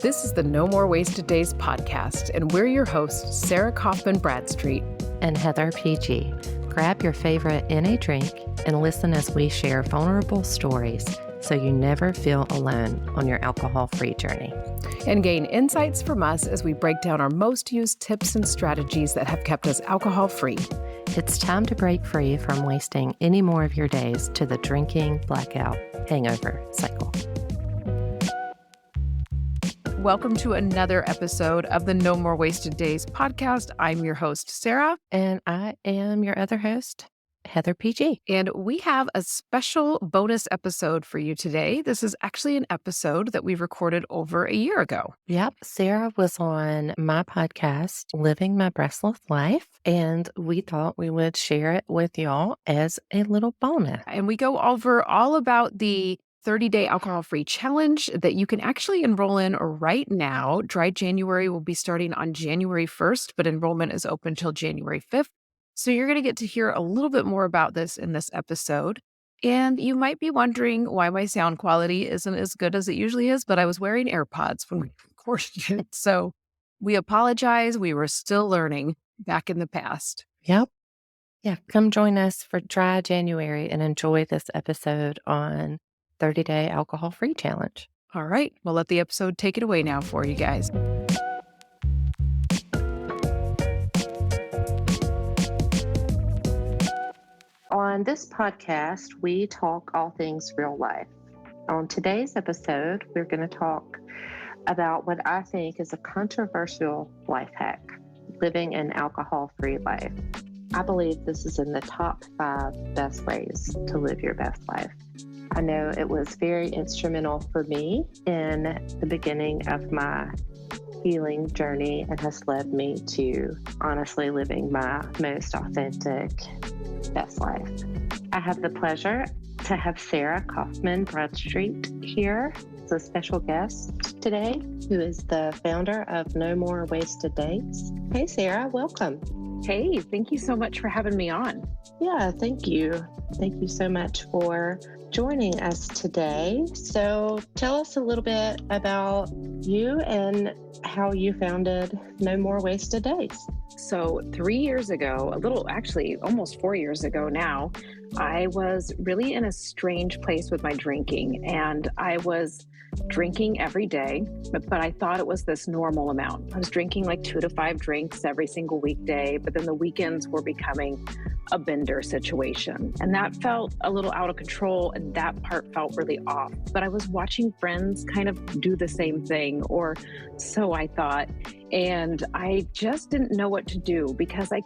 This is the No More Wasted Days podcast, and we're your hosts, Sarah Kaufman Bradstreet and Heather PG. Grab your favorite NA drink and listen as we share vulnerable stories so you never feel alone on your alcohol-free journey. And gain insights from us as we break down our most used tips and strategies that have kept us alcohol-free. It's time to break free from wasting any more of your days to the drinking, blackout, hangover cycle. Welcome to another episode of the No More Wasted Days podcast. I'm your host, Sarah. And I am your other host, Heather PG. And we have a special bonus episode for you today. This is actually an episode that we recorded over a year ago. Yep. Sarah was on my podcast, Living My Breastless Life, and we thought we would share it with y'all as a little bonus. And we go over all about the 30-day alcohol-free challenge that you can actually enroll in right now. Dry January will be starting on January 1st, but enrollment is open till January 5th. So you're going to get to hear a little bit more about this in this episode. And you might be wondering why my sound quality isn't as good as it usually is, but I was wearing AirPods when we recorded it. So we apologize. We were still learning back in the past. Yep. Yeah. Come join us for Dry January and enjoy this episode on 30-day alcohol-free challenge. All right. Well, let the episode take it away now for you guys. On this podcast, we talk all things real life. On today's episode, we're going to talk about what I think is a controversial life hack, living an alcohol-free life. I believe this is in the top 5 best ways to live your best life. I know it was very instrumental for me in the beginning of my healing journey and has led me to honestly living my most authentic, best life. I have the pleasure to have Sara Kaufman Bradstreet here as a special guest today, who is the founder of No More Wasted Days. Hey, Sara, welcome. Hey, thank you so much for having me on. Yeah, thank you. Thank you so much for joining us today. So tell us a little bit about you and how you founded No More Wasted Days. So 3 years ago, almost 4 years ago now, I was really in a strange place with my drinking, and I was drinking every day, but I thought it was this normal amount. I was drinking like 2 to 5 drinks every single weekday, but then the weekends were becoming a bender situation. And that felt a little out of control, and that part felt really off. But I was watching friends kind of do the same thing, or so I thought. And I just didn't know what to do because I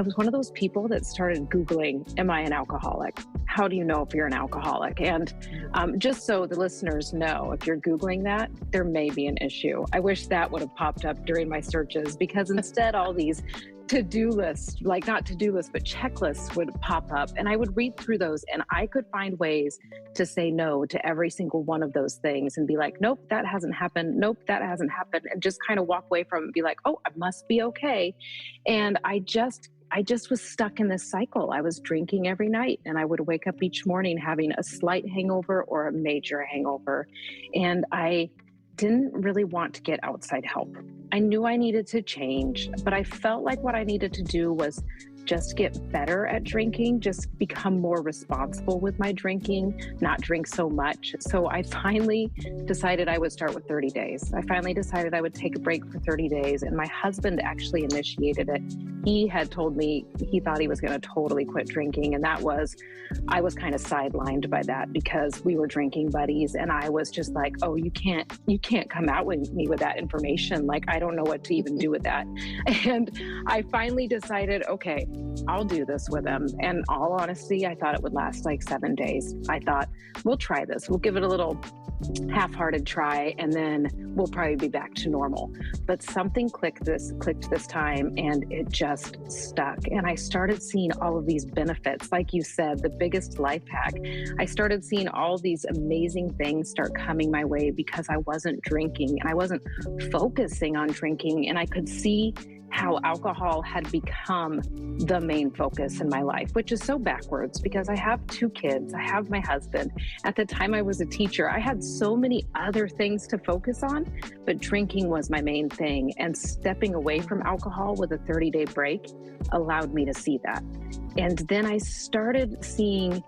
was one of those people that started Googling, am I an alcoholic? How do you know if you're an alcoholic? And just so the listeners know, if you're Googling that, there may be an issue. I wish that would have popped up during my searches, because instead all these to-do lists, like not to-do lists, but checklists would pop up, and I would read through those, and I could find ways to say no to every single one of those things and be like, nope, that hasn't happened. Nope, that hasn't happened. And just kind of walk away from it and be like, oh, I must be okay. And I just was stuck in this cycle. I was drinking every night, and I would wake up each morning having a slight hangover or a major hangover. And I didn't really want to get outside help. I knew I needed to change, but I felt like what I needed to do was just get better at drinking, just become more responsible with my drinking, not drink so much. So I finally decided I would start with 30 days. I finally decided I would take a break for 30 days, and my husband actually initiated it. He had told me he thought he was going to totally quit drinking, and I was kind of sidelined by that because we were drinking buddies, and I was just like, oh, you can't come out with me with that information. Like, I don't know what to even do with that. And I finally decided, okay, I'll do this with him. And all honesty, I thought it would last like 7 days. I thought, we'll try this. We'll give it a little half-hearted try, and then we'll probably be back to normal. But something clicked this time, and it just stuck. And I started seeing all of these benefits. Like you said, the biggest life hack. I started seeing all these amazing things start coming my way because I wasn't drinking and I wasn't focusing on drinking, and I could see how alcohol had become the main focus in my life, which is so backwards because I have 2 kids, I have my husband. At the time I was a teacher, I had so many other things to focus on, but drinking was my main thing. And stepping away from alcohol with a 30-day break allowed me to see that. And then I started seeing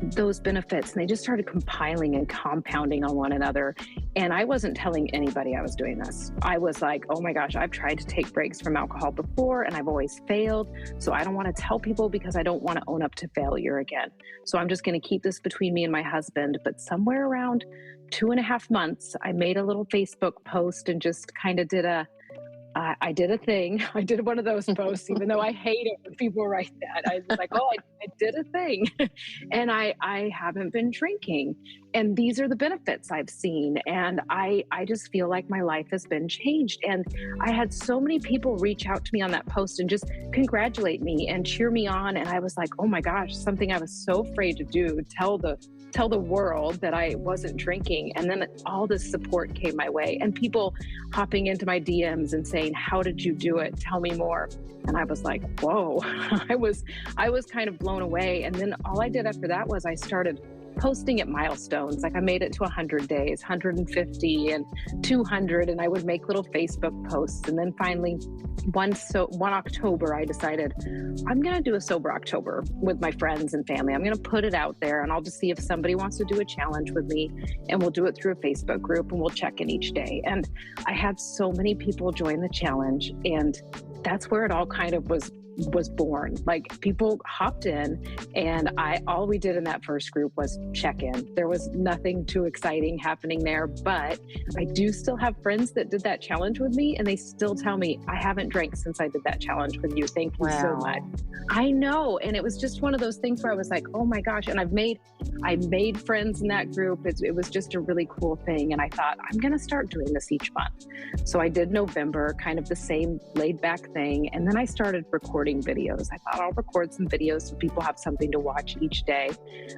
those benefits, and they just started compiling and compounding on one another. And I wasn't telling anybody I was doing this. I was like, oh my gosh, I've tried to take breaks from alcohol before and I've always failed. So I don't want to tell people because I don't want to own up to failure again. So I'm just going to keep this between me and my husband. But somewhere around 2.5 months, I made a little Facebook post and just kind of I did a thing. I did one of those posts, even though I hate it when people write that. I was like, oh, I did a thing. And I haven't been drinking. And these are the benefits I've seen. And I just feel like my life has been changed. And I had so many people reach out to me on that post and just congratulate me and cheer me on. And I was like, oh my gosh, something I was so afraid to do, tell the world that I wasn't drinking. And then all this support came my way, and people hopping into my DMs and saying, how did you do it? Tell me more. And I was like, whoa, I was kind of blown away. And then all I did after that was I started posting at milestones. Like I made it to 100 days, 150 and 200. And I would make little Facebook posts. And then finally one October, I decided I'm going to do a sober October with my friends and family. I'm going to put it out there and I'll just see if somebody wants to do a challenge with me, and we'll do it through a Facebook group and we'll check in each day. And I had so many people join the challenge, and that's where it all kind of was born. Like people hopped in, and all we did in that first group was check in. There was nothing too exciting happening there, but I do still have friends that did that challenge with me, and they still tell me, I haven't drank since I did that challenge with you. Thank you so much. I know. And it was just one of those things where I was like, oh my gosh. And I made friends in that group. It was just a really cool thing. And I thought, I'm going to start doing this each month. So I did November, kind of the same laid back thing. And then I started recording videos. I thought I'll record some videos so people have something to watch each day.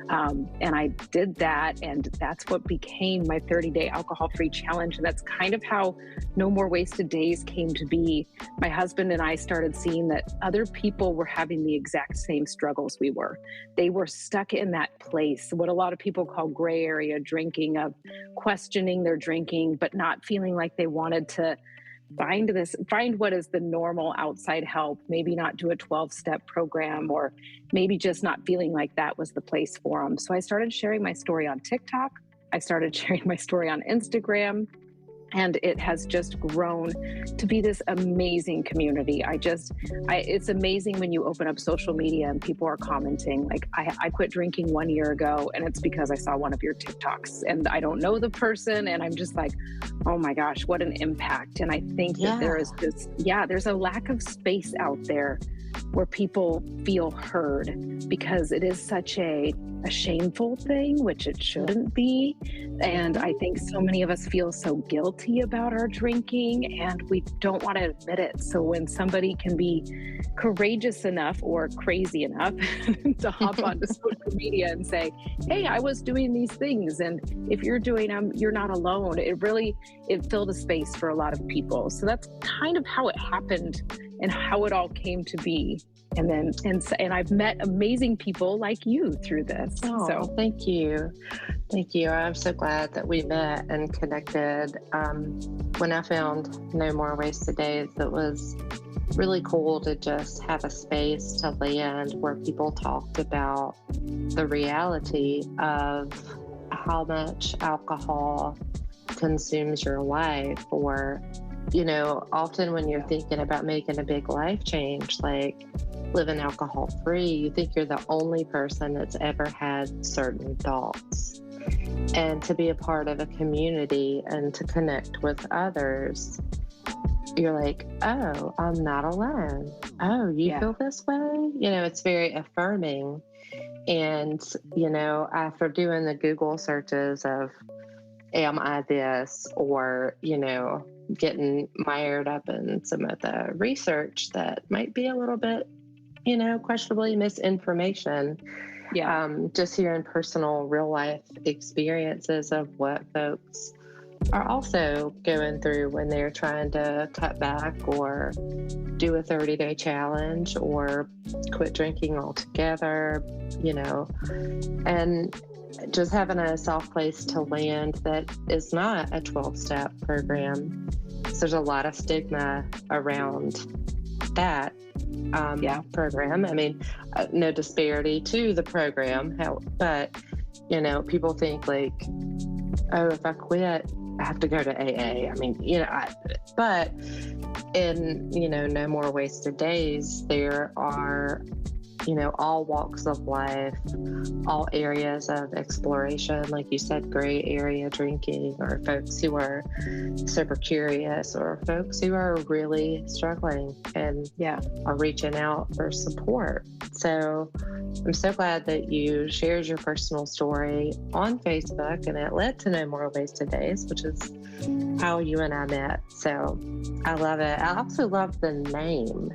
And I did that. And that's what became my 30-day alcohol-free challenge. And that's kind of how No More Wasted Days came to be. My husband and I started seeing that other people were having the exact same struggles we were. They were stuck in that place, what a lot of people call gray area drinking, of questioning their drinking, but not feeling like they wanted to find what is the normal outside help, maybe not do a 12-step program, or maybe just not feeling like that was the place for them. So I started sharing my story on TikTok. I started sharing my story on Instagram. And it has just grown to be this amazing community. It's amazing when you open up social media and people are commenting. Like I quit drinking 1 year ago, and it's because I saw one of your TikToks, and I don't know the person. And I'm just like, oh my gosh, what an impact. And I think that there's a lack of space out there where people feel heard, because it is such a shameful thing, which it shouldn't be. And I think so many of us feel so guilty about our drinking, and we don't want to admit it. So when somebody can be courageous enough or crazy enough to hop onto social media and say, hey, I was doing these things, and if you're doing them, you're not alone. It filled a space for a lot of people. So that's kind of how it happened and how it all came to be. And I've met amazing people like you through this. Oh, so thank you. Thank you. I'm so glad that we met and connected. When I found No More Wasted Days, it was really cool to just have a space to land where people talked about the reality of how much alcohol consumes your life. Or, often when you're thinking about making a big life change, like living alcohol free, you think you're the only person that's ever had certain thoughts. And to be a part of a community and to connect with others, you're like, oh, I'm not alone. Oh, you feel this way? It's very affirming. And, after doing the Google searches of, am I this? Or, getting mired up in some of the research that might be a little bit, questionably misinformation. Just hearing personal real life experiences of what folks are also going through when they're trying to cut back or do a 30-day challenge or quit drinking altogether, and just having a soft place to land that is not a 12-step program. So there's a lot of stigma around that program. I mean, no disparity to the program, but people think like, oh, if I quit, I have to go to AA. I mean, but in No More Wasted Days, there are all walks of life, all areas of exploration, like you said, gray area drinking, or folks who are super curious, or folks who are really struggling and are reaching out for support. So I'm so glad that you shared your personal story on Facebook, and it led to No More Wasted Days, which is how you and I met. So I love it. I also love the name.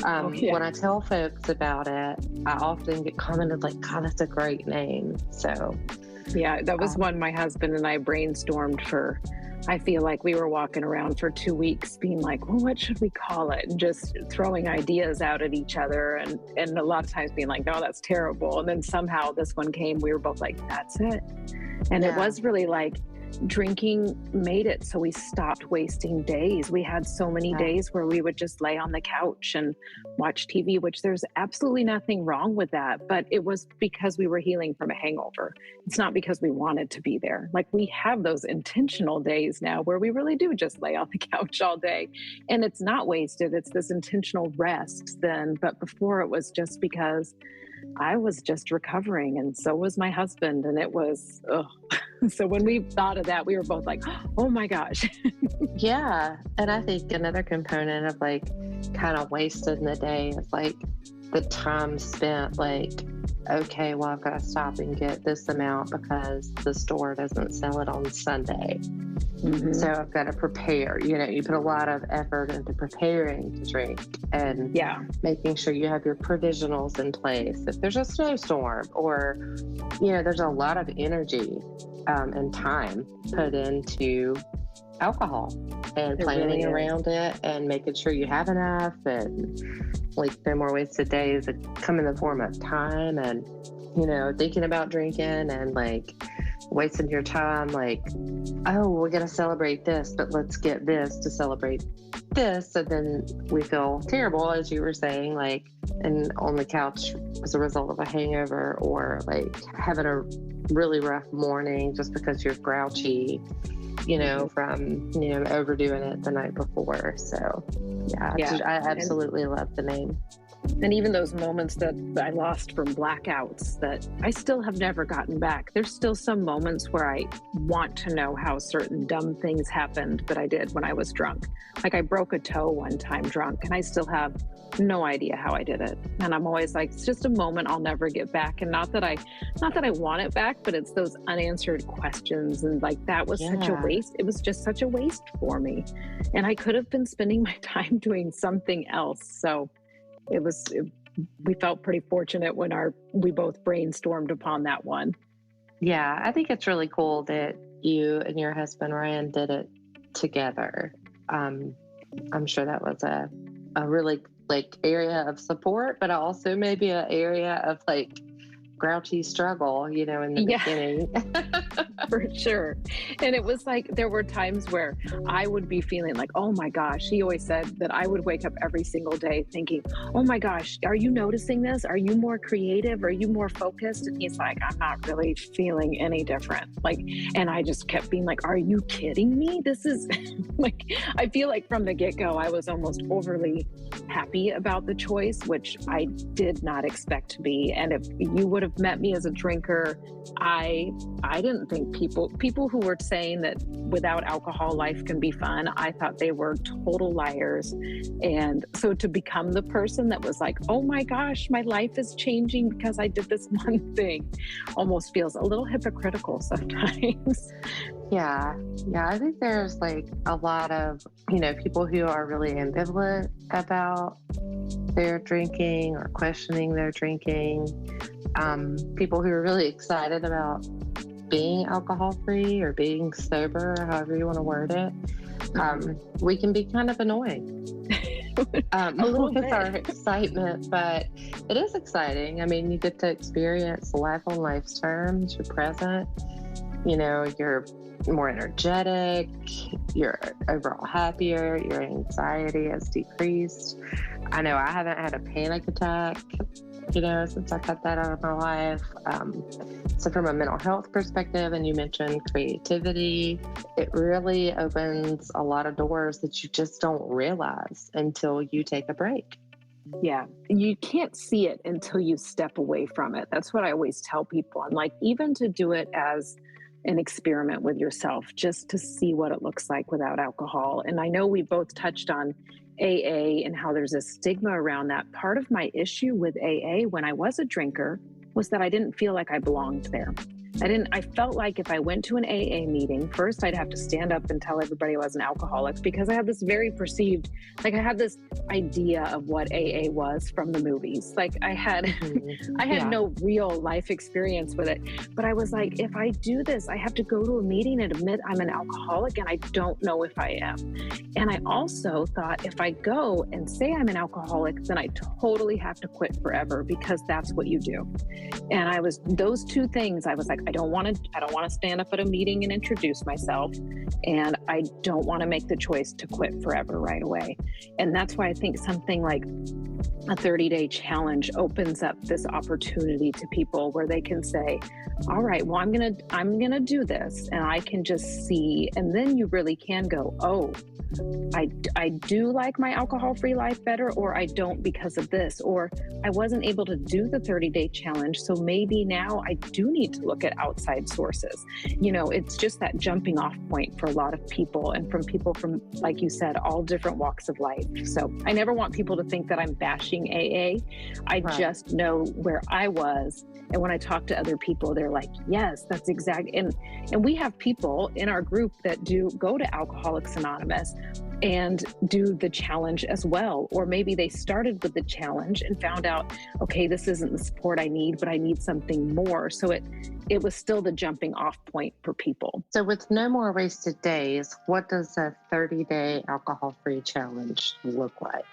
When I tell folks about it, I often get commented like, God, that's a great name. So yeah, that was one my husband and I brainstormed for. I feel like we were walking around for 2 weeks being like, well, what should we call it? And just throwing ideas out at each other, and a lot of times being like, no, that's terrible. And then somehow this one came, we were both like, that's it. And it was really like, drinking made it so we stopped wasting days. We had so many days where we would just lay on the couch and watch TV, which there's absolutely nothing wrong with that. But it was because we were healing from a hangover. It's not because we wanted to be there. Like, we have those intentional days now where we really do just lay on the couch all day. And it's not wasted. It's this intentional rest then. But before, it was just because I was just recovering, and so was my husband, and it was, so when we thought of that, we were both like, oh my gosh. Yeah. And I think another component of like kind of wasted in the day is like the time spent like, okay, well, I've got to stop and get this amount because the store doesn't sell it on Sunday. Mm-hmm. So I've got to prepare. You put a lot of effort into preparing to drink and making sure you have your provisionals in place if there's a snowstorm, or, there's a lot of energy and time put into alcohol and planning around it and making sure you have enough. And like No More Wasted Days come in the form of time and, thinking about drinking and like wasting your time, like, oh, we're going to celebrate this, but let's get this to celebrate this. And then we feel terrible, as you were saying, like, and on the couch as a result of a hangover, or like having a really rough morning just because you're grouchy, from, overdoing it the night before. So I absolutely love the name. And even those moments that I lost from blackouts that I still have never gotten back. There's still some moments where I want to know how certain dumb things happened that I did when I was drunk. Like, I broke a toe one time drunk, and I still have no idea how I did it. And I'm always like, it's just a moment I'll never get back. And not that I want it back, but it's those unanswered questions. And like, that was such a waste. It was just such a waste for me. And I could have been spending my time doing something else. So we felt pretty fortunate when we both brainstormed upon that one. Yeah, I think it's really cool that you and your husband Ryan did it together. I'm sure that was a really like area of support, but also maybe an area of like grouchy struggle, in the beginning. For sure. And it was like, there were times where I would be feeling like, oh my gosh, he always said that I would wake up every single day thinking, oh my gosh, are you noticing this? Are you more creative? Are you more focused? And he's like, I'm not really feeling any different. Like, and I just kept being like, are you kidding me? This is like, I feel like from the get-go, I was almost overly happy about the choice, which I did not expect to be. And if you would have met me as a drinker, I didn't think people who were saying that without alcohol life can be fun, I thought they were total liars. And so to become the person that was like, oh my gosh, my life is changing because I did this one thing, almost feels a little hypocritical sometimes. Yeah, I think there's like a lot of, people who are really ambivalent about their drinking or questioning their drinking. People who are really excited about being alcohol free or being sober, however you want to word it, we can be kind of annoying. A little with bit. our excitement, but it is exciting. I mean, you get to experience life on life's terms. You're present, you're more energetic, you're overall happier, your anxiety has decreased. I know I haven't had a panic attack, since I cut that out of my life. So from a mental health perspective, and you mentioned creativity, it really opens a lot of doors that you just don't realize until you take a break. Yeah, you can't see it until you step away from it. That's what I always tell people. I'm like, even to do it as an experiment with yourself, just to see what it looks like without alcohol. And I know we both touched on AA and how there's a stigma around that. Part of my issue with AA when I was a drinker was that I didn't feel like I belonged there. I felt like if I went to an AA meeting, first I'd have to stand up and tell everybody I was an alcoholic, because I had this very perceived, I had this idea of what AA was from the movies. I had no real life experience with it, but I was like, if I do this, I have to go to a meeting and admit I'm an alcoholic, and I don't know if I am. And I also thought, if I go and say I'm an alcoholic, then I totally have to quit forever, because that's what you do. And those two things, I was like, I don't want to stand up at a meeting and introduce myself, and I don't want to make the choice to quit forever right away. And that's why I think something like a 30-day challenge opens up this opportunity to people where they can say, all right, well, I'm going to do this, and I can just see. And then you really can go, oh, I do like my alcohol-free life better, or I don't because of this, or I wasn't able to do the 30-day challenge, so maybe now I do need to look at outside sources. It's just that jumping off point for a lot of people, and from people from, like you said, all different walks of life. So I never want people to think that I'm bashing AA. I just know where I was. And when I talk to other people, they're like, yes, that's exactly. And we have people in our group that go to Alcoholics Anonymous and do the challenge as well. Or maybe they started with the challenge and found out, okay, this isn't the support I need, but I need something more. So it was still the jumping off point for people. So with no more wasted days, what does a 30-day alcohol-free challenge look like?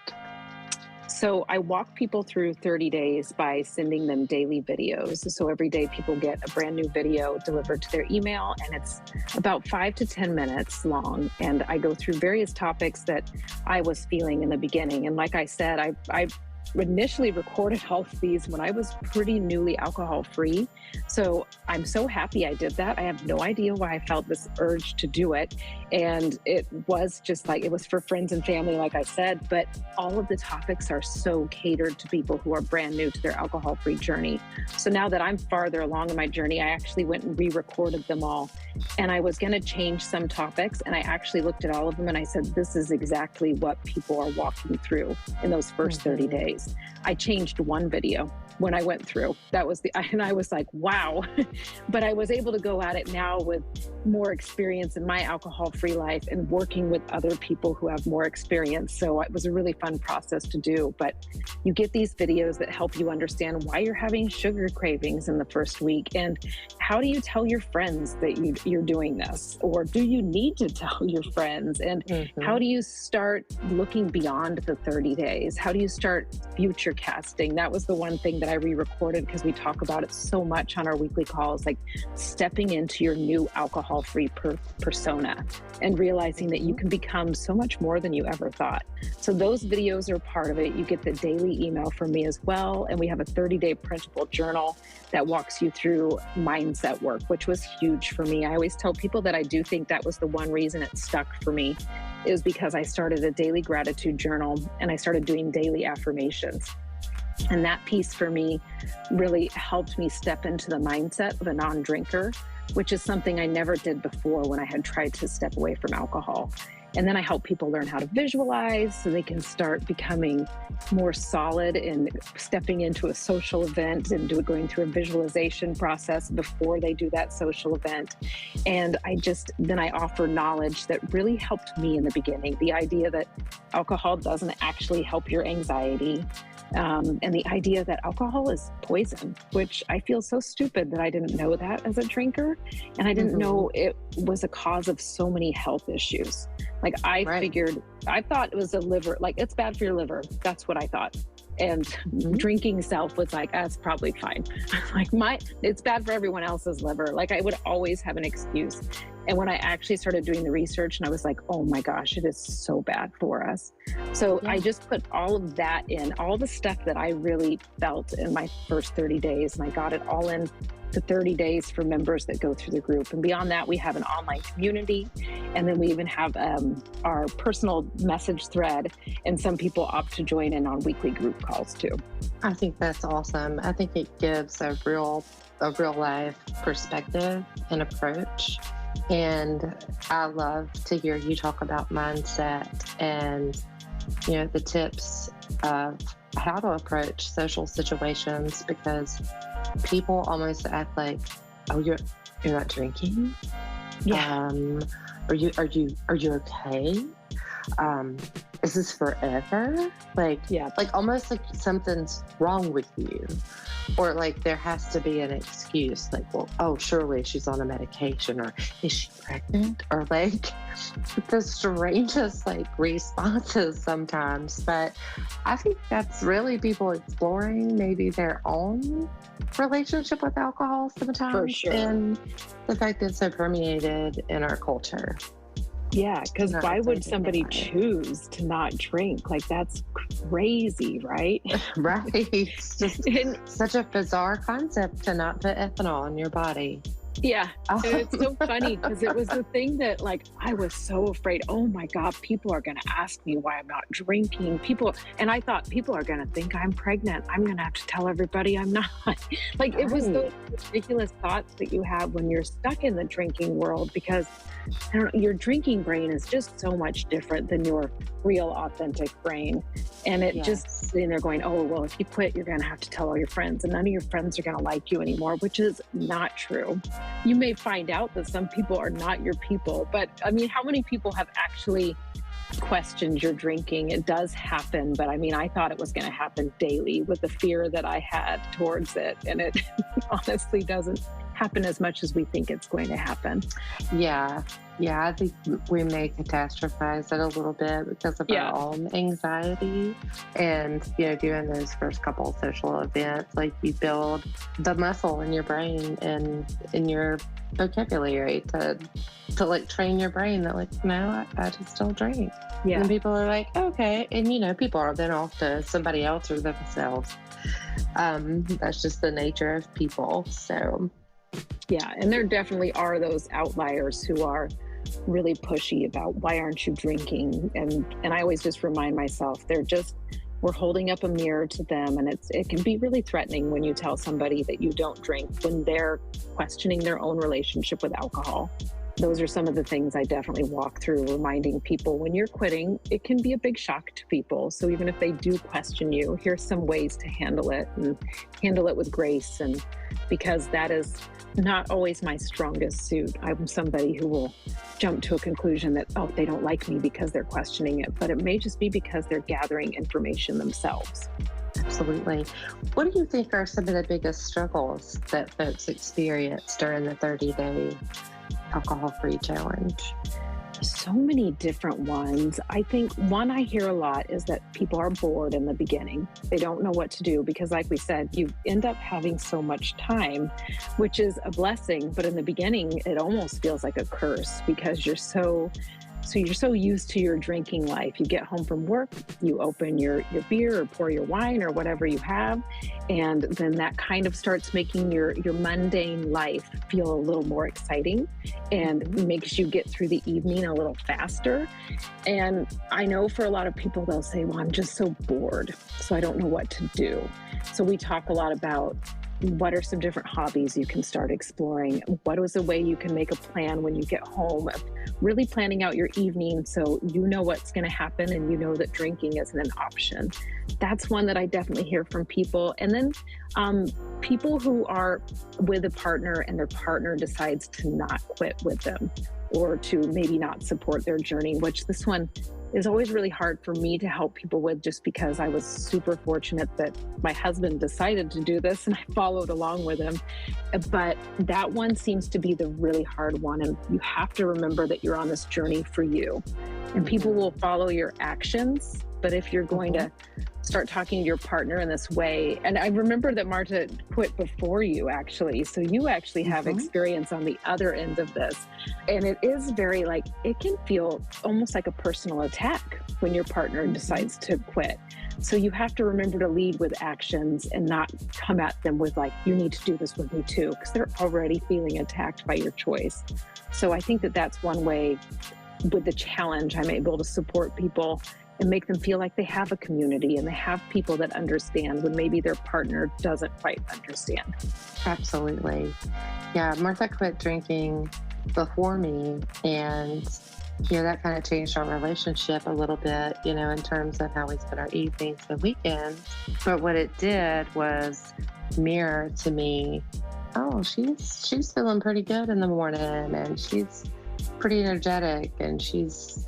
So I walk people through 30 days by sending them daily videos. So every day people get a brand new video delivered to their email, and it's about 5 to 10 minutes long. And I go through various topics that I was feeling in the beginning. And like I said, I initially recorded all of these when I was pretty newly alcohol free. So I'm so happy I did that. I have no idea why I felt this urge to do it. And it was just it was for friends and family, like I said, but all of the topics are so catered to people who are brand new to their alcohol-free journey. So now that I'm farther along in my journey, I actually went and re-recorded them all. And I was going to change some topics, and I actually looked at all of them and I said, this is exactly what people are walking through in those first 30 days. I changed one video when I went through. And I was like, wow. But I was able to go at it now with more experience in my alcohol-free life and working with other people who have more experience. So it was a really fun process to do. But you get these videos that help you understand why you're having sugar cravings in the first week, and how do you tell your friends that you're doing this, or do you need to tell your friends? And how do you start looking beyond the 30 days? How do you start future casting? That was the one thing that I re-recorded, because we talk about it so much on our weekly calls, like stepping into your new alcohol-free persona and realizing that you can become so much more than you ever thought. So those videos are part of it. You get the daily email from me as well. And we have a 30-day printable journal that walks you through mindset work, which was huge for me. I always tell people that I do think that was the one reason it stuck for me, is because I started a daily gratitude journal and I started doing daily affirmations. And that piece for me really helped me step into the mindset of a non-drinker, which is something I never did before when I had tried to step away from alcohol. And then I help people learn how to visualize so they can start becoming more solid in stepping into a social event and going through a visualization process before they do that social event. And then I offer knowledge that really helped me in the beginning. The idea that alcohol doesn't actually help your anxiety, And the idea that alcohol is poison, which I feel so stupid that I didn't know that as a drinker. And I didn't know it was a cause of so many health issues. Like I thought it was a liver, like it's bad for your liver. That's what I thought. And drinking self was like, that's probably fine. Like it's bad for everyone else's liver. Like I would always have an excuse. And when I actually started doing the research and I was like, oh my gosh, it is so bad for us. So I just put all of that in, all the stuff that I really felt in my first 30 days. And I got it all in to 30 days for members that go through the group. And beyond that, we have an online community. And then we even have our personal message thread. And some people opt to join in on weekly group calls too. I think that's awesome. I think it gives a real life perspective and approach. And I love to hear you talk about mindset and, the tips of how to approach social situations, because people almost act like, oh, you're not drinking? Yeah. Are you okay? Is this forever? Like almost like something's wrong with you. Or like there has to be an excuse, like, well, oh, surely she's on a medication, or is she pregnant? Or like the strangest like responses sometimes. But I think that's really people exploring maybe their own relationship with alcohol sometimes. For sure. And the fact that it's so permeated in our culture. Yeah, because why would somebody choose to not drink? Like, that's crazy, right? Right. It's just such a bizarre concept to not put ethanol in your body. Yeah. And it's so funny because it was the thing that, like, I was so afraid, oh my God, people are going to ask me why I'm not drinking. And I thought people are going to think I'm pregnant. I'm going to have to tell everybody I'm not. Like, it was those ridiculous thoughts that you have when you're stuck in the drinking world, because I don't know, your drinking brain is just so much different than your real, authentic brain. And it just sitting there going, oh, well, if you quit, you're going to have to tell all your friends, and none of your friends are going to like you anymore, which is not true. You may find out that some people are not your people, but I mean, how many people have actually questioned your drinking? It does happen, but I mean, I thought it was going to happen daily with the fear that I had towards it. And it honestly doesn't happen as much as we think it's going to happen. Yeah, I think we may catastrophize it a little bit because of our own anxiety. And, doing those first couple of social events, like you build the muscle in your brain and in your vocabulary to like train your brain that like, no, I just don't drink. Yeah. And people are like, okay. And, people are then off to somebody else or themselves. That's just the nature of people. So. Yeah, and there definitely are those outliers who are really pushy about why aren't you drinking? And I always just remind myself, we're holding up a mirror to them, and it can be really threatening when you tell somebody that you don't drink when they're questioning their own relationship with alcohol. Those are some of the things I definitely walk through, reminding people when you're quitting, it can be a big shock to people. So even if they do question you, here's some ways to handle it, and handle it with grace. And because that is not always my strongest suit. I'm somebody who will jump to a conclusion that, oh, they don't like me because they're questioning it, but it may just be because they're gathering information themselves. Absolutely. What do you think are some of the biggest struggles that folks experience during the 30-day alcohol-free challenge? So many different ones. I think one I hear a lot is that people are bored in the beginning. They don't know what to do because, like we said, you end up having so much time, which is a blessing. But in the beginning, it almost feels like a curse because you're so used to your drinking life. You get home from work, you open your beer or pour your wine or whatever you have, and then that kind of starts making your mundane life feel a little more exciting and makes you get through the evening a little faster. And I know for a lot of people, they'll say, well, I'm just so bored, so I don't know what to do. So we talk a lot about what are some different hobbies you can start exploring? What is a way you can make a plan when you get home, of really planning out your evening so you know what's going to happen and you know that drinking isn't an option. That's one that I definitely hear from people. And then people who are with a partner and their partner decides to not quit with them or to maybe not support their journey, which this one is always really hard for me to help people with, just because I was super fortunate that my husband decided to do this and I followed along with him. But that one seems to be the really hard one. And you have to remember that you're on this journey for you, and people will follow your actions. But if you're going to start talking to your partner in this way, and I remember that Marta quit before you, actually. So you actually have experience on the other end of this. And it is very it can feel almost like a personal attack when your partner decides to quit. So you have to remember to lead with actions and not come at them with you need to do this with me too, because they're already feeling attacked by your choice. So I think that that's one way with the challenge, I'm able to support people and make them feel like they have a community and they have people that understand when maybe their partner doesn't quite understand. Absolutely. Yeah, Martha quit drinking before me, and that kind of changed our relationship a little bit, in terms of how we spend our evenings and weekends. But what it did was mirror to me, oh, she's feeling pretty good in the morning, and she's pretty energetic, and she's,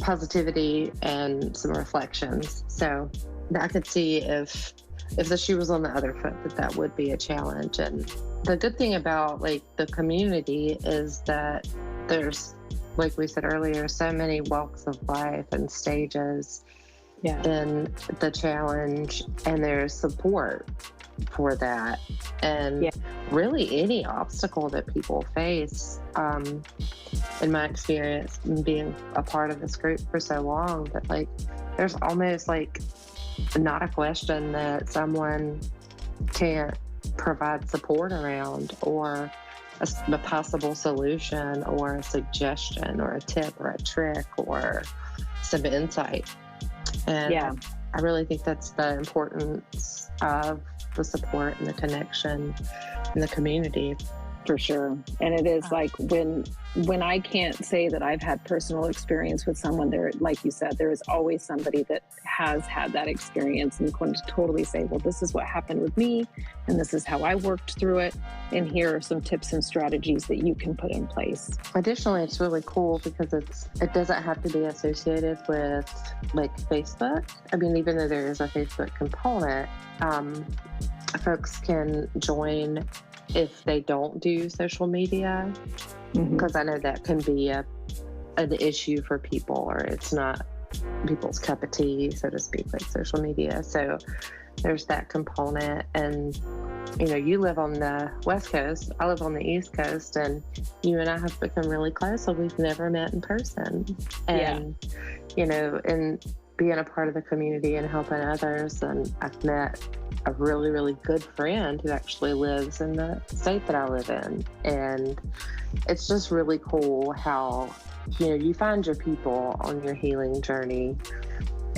positivity and some reflections. So I could see if the shoe was on the other foot, that would be a challenge. And the good thing about the community is that there's, like we said earlier, so many walks of life and stages in the challenge, and there's support for that. And really any obstacle that people face, in my experience, being a part of this group for so long, that there's almost not a question that someone can't provide support around, or a possible solution, or a suggestion, or a tip, or a trick, or some insight. And I really think that's the importance of the support and the connection in the community. For sure. And it is when I can't say that I've had personal experience with someone, there, like you said, there is always somebody that has had that experience and going to totally say, well, this is what happened with me, and this is how I worked through it, and here are some tips and strategies that you can put in place. Additionally, it's really cool because it doesn't have to be associated with Facebook. I mean, even though there is a Facebook component, folks can join if they don't do social media, because I know that can be an issue for people, or it's not people's cup of tea, so to speak, social media. So there's that component. And you live on the West Coast, I live on the East Coast, and you and I have become really close, so we've never met in person. And and being a part of the community and helping others, and I've met a really, really good friend who actually lives in the state that I live in. And it's just really cool how, you find your people on your healing journey.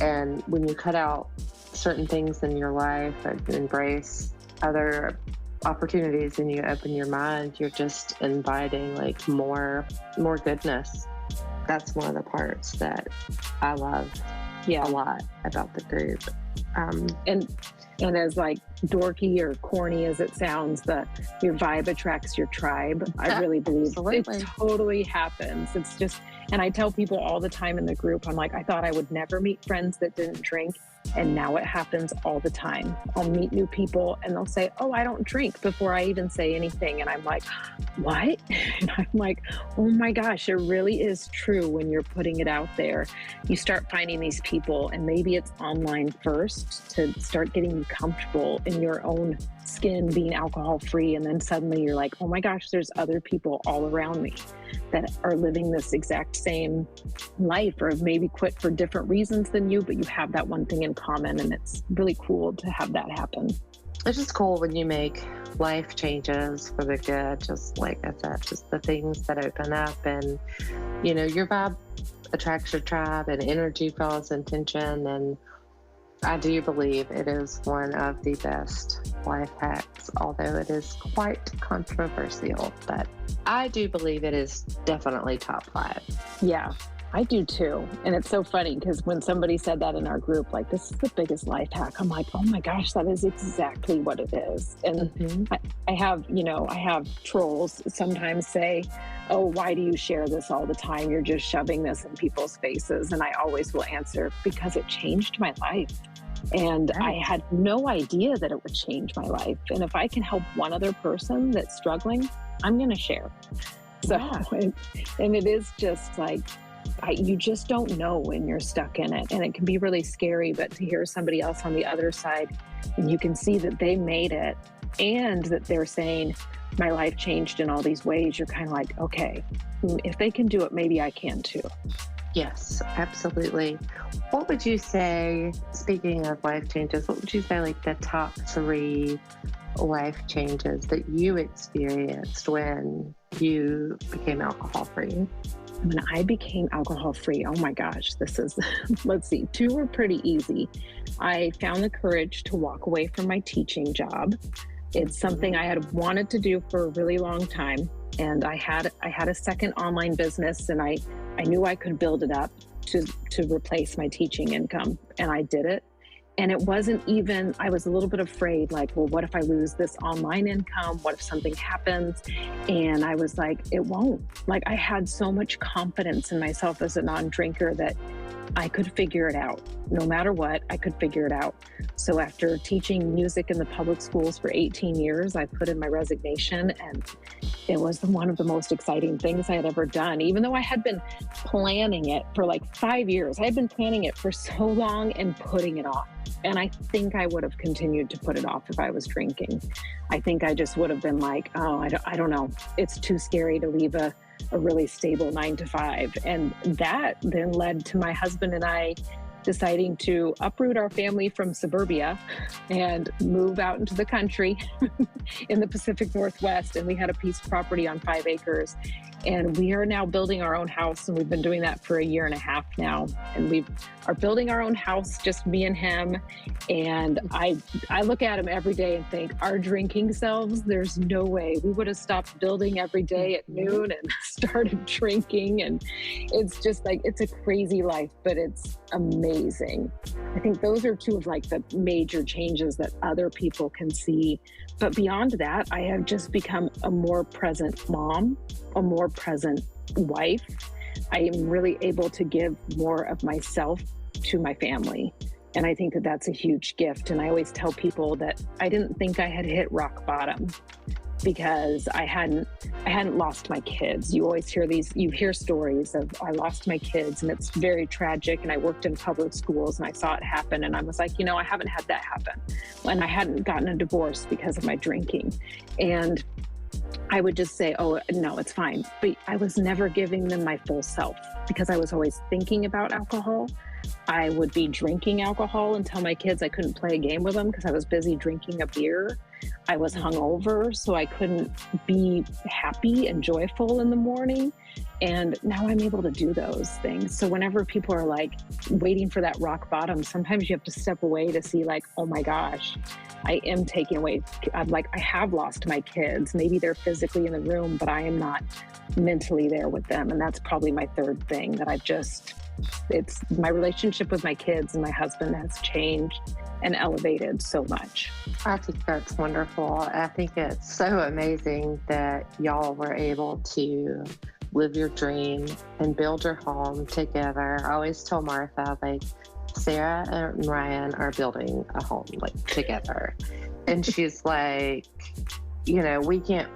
And when you cut out certain things in your life and embrace other opportunities, and you open your mind, you're just inviting more goodness. That's one of the parts that I love a lot about the group. And as dorky or corny as it sounds, your vibe attracts your tribe. I really believe it totally happens. It's just, and I tell people all the time in the group, I'm I thought I would never meet friends that didn't drink. And now it happens all the time. I'll meet new people and they'll say, oh, I don't drink, before I even say anything. And I'm like, what? And I'm oh my gosh, it really is true when you're putting it out there. You start finding these people, and maybe it's online first to start getting you comfortable in your own skin being alcohol free. And then suddenly you're oh my gosh, there's other people all around me that are living this exact same life, or have maybe quit for different reasons than you, but you have that one thing in common. And it's really cool to have that happen. It's just cool when you make life changes for the good, just like I said, just the things that open up, and your vibe attracts your tribe, and energy follows intention. And I do believe it is one of the best life hacks, although it is quite controversial, but I do believe it is definitely top 5. Yeah, I do too. And it's so funny because when somebody said that in our group, this is the biggest life hack, I'm oh my gosh, that is exactly what it is. And I have trolls sometimes say, oh, why do you share this all the time? You're just shoving this in people's faces. And I always will answer, because it changed my life. And I Right. had no idea that it would change my life. And if I can help one other person that's struggling, I'm going to share. So, Yeah. and it is just like, you just don't know when you're stuck in it. And it can be really scary, but to hear somebody else on the other side, and you can see that they made it and that they're saying, my life changed in all these ways, you're kind of like, okay, if they can do it, maybe I can too. Yes, absolutely. What would you say, speaking of life changes, what would you say like the top 3 life changes that you experienced when you became alcohol free? When I became alcohol free, oh my gosh, this is, let's see, 2 were pretty easy. I found the courage to walk away from my teaching job. It's something I had wanted to do for a really long time. And I had a second online business, and I knew I could build it up to replace my teaching income. And I did it. And it wasn't even, I was a little bit afraid, like, well, what if I lose this online income? What if something happens? And I was like, it won't. Like, I had so much confidence in myself as a non-drinker that I could figure it out. No matter what, I could figure it out. So after teaching music in the public schools for 18 years, I put in my resignation, and it was one of the most exciting things I had ever done. Even though I had been planning it for like 5 years, I had been planning it for so long and putting it off. And I think I would have continued to put it off if I was drinking. I think I just would have been like, oh, I don't know. It's too scary to leave a really stable 9 to 5. And that then led to my husband and I deciding to uproot our family from suburbia and move out into the country in the Pacific Northwest. And we had a piece of property on 5 acres. And we are now building our own house. And we've been doing that for 1.5 years now. And we are building our own house, just me and him. And I look at him every day and think, our drinking selves, there's no way we would have stopped building every day at noon and started drinking. And it's just like, it's a crazy life, but it's amazing. I think those are 2 of like the major changes that other people can see. But beyond that, I have just become a more present mom, a more present wife. I am really able to give more of myself to my family. And I think that that's a huge gift. And I always tell people that I didn't think I had hit rock bottom because I hadn't lost my kids. You always hear stories of, I lost my kids, and it's very tragic. And I worked in public schools and I saw it happen. And I was like, I haven't had that happen. And I hadn't gotten a divorce because of my drinking. And I would just say, oh, no, it's fine. But I was never giving them my full self because I was always thinking about alcohol. I would be drinking alcohol and tell my kids I couldn't play a game with them because I was busy drinking a beer. I was hungover, so I couldn't be happy and joyful in the morning. And now I'm able to do those things. So whenever people are like waiting for that rock bottom, sometimes you have to step away to see like, oh my gosh, I am taking away. I'm like, I have lost my kids. Maybe they're physically in the room, but I am not mentally there with them. And that's probably my 3rd thing that it's my relationship with my kids and my husband has changed and elevated so much. I think that's wonderful. I think it's so amazing that y'all were able to live your dream and build your home together. I always tell Martha, like, Sara and Ryan are building a home like together. And she's like, we can't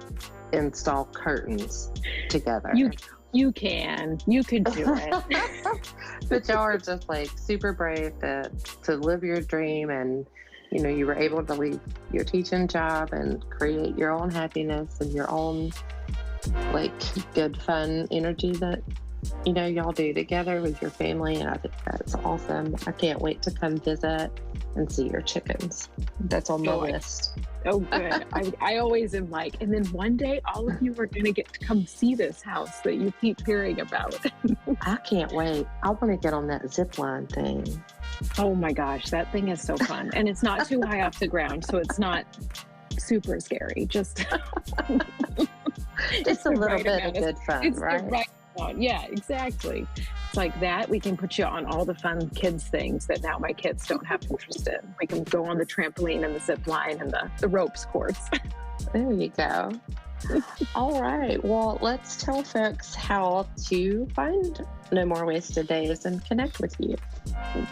install curtains together. You can do it. But y'all are just like super brave to live your dream, and you were able to leave your teaching job and create your own happiness and your own like good fun energy that y'all do together with your family. And I think that's awesome. I can't wait to come visit and see your chickens. That's on my list. Oh, good. I always am like, and then one day all of you are going to get to come see this house that you keep hearing about. I can't wait. I want to get on that zip line thing. Oh my gosh, that thing is so fun. And it's not too high off the ground, so it's not super scary. Just it's a little bit of good fun, it's right? The right amount. Yeah, exactly. It's like that. We can put you on all the fun kids things that now my kids don't have interest in. We can go on the trampoline and the zip line and the ropes course. There you go. All right. Well, let's tell folks how to find No More Wasted Days and connect with you.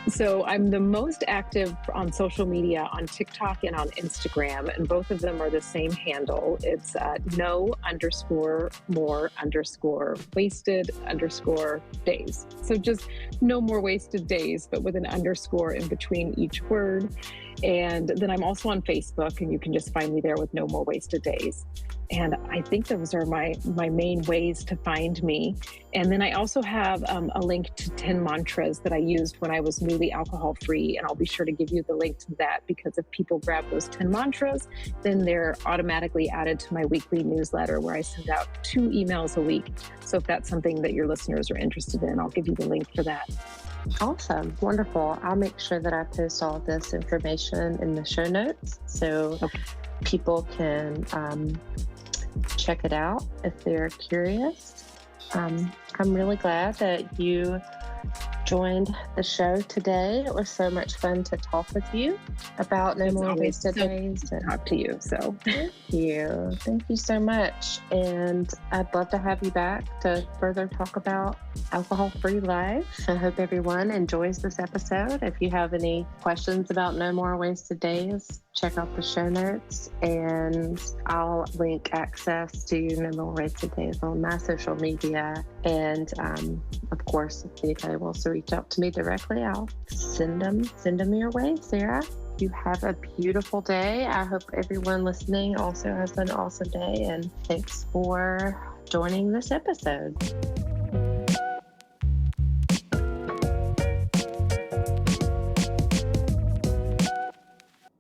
So I'm the most active on social media on TikTok and on Instagram, and both of them are the same handle. It's no_more_wasted_days. So just no more wasted days, but with an underscore in between each word. And then I'm also on Facebook, and you can just find me there with No More Wasted Days. And I think those are my main ways to find me. And then I also have a link to 10 mantras that I used when I was newly alcohol free. And I'll be sure to give you the link to that, because if people grab those 10 mantras, then they're automatically added to my weekly newsletter where I send out 2 emails a week. So if that's something that your listeners are interested in, I'll give you the link for that. Awesome. Wonderful. I'll make sure that I post all this information in the show notes so people can check it out if they're curious. I'm really glad that you joined the show today. It was so much fun to talk with you about No More Wasted Days. Talk to you. So thank you. Thank you so much. And I'd love to have you back to further talk about alcohol-free life. I hope everyone enjoys this episode. If you have any questions about No More Wasted Days, check out the show notes, and I'll link access to No More Wasted Days on my social media. And of course, if anybody wants to reach out to me directly, I'll send them your way, Sara. You have a beautiful day. I hope everyone listening also has an awesome day, and thanks for joining this episode.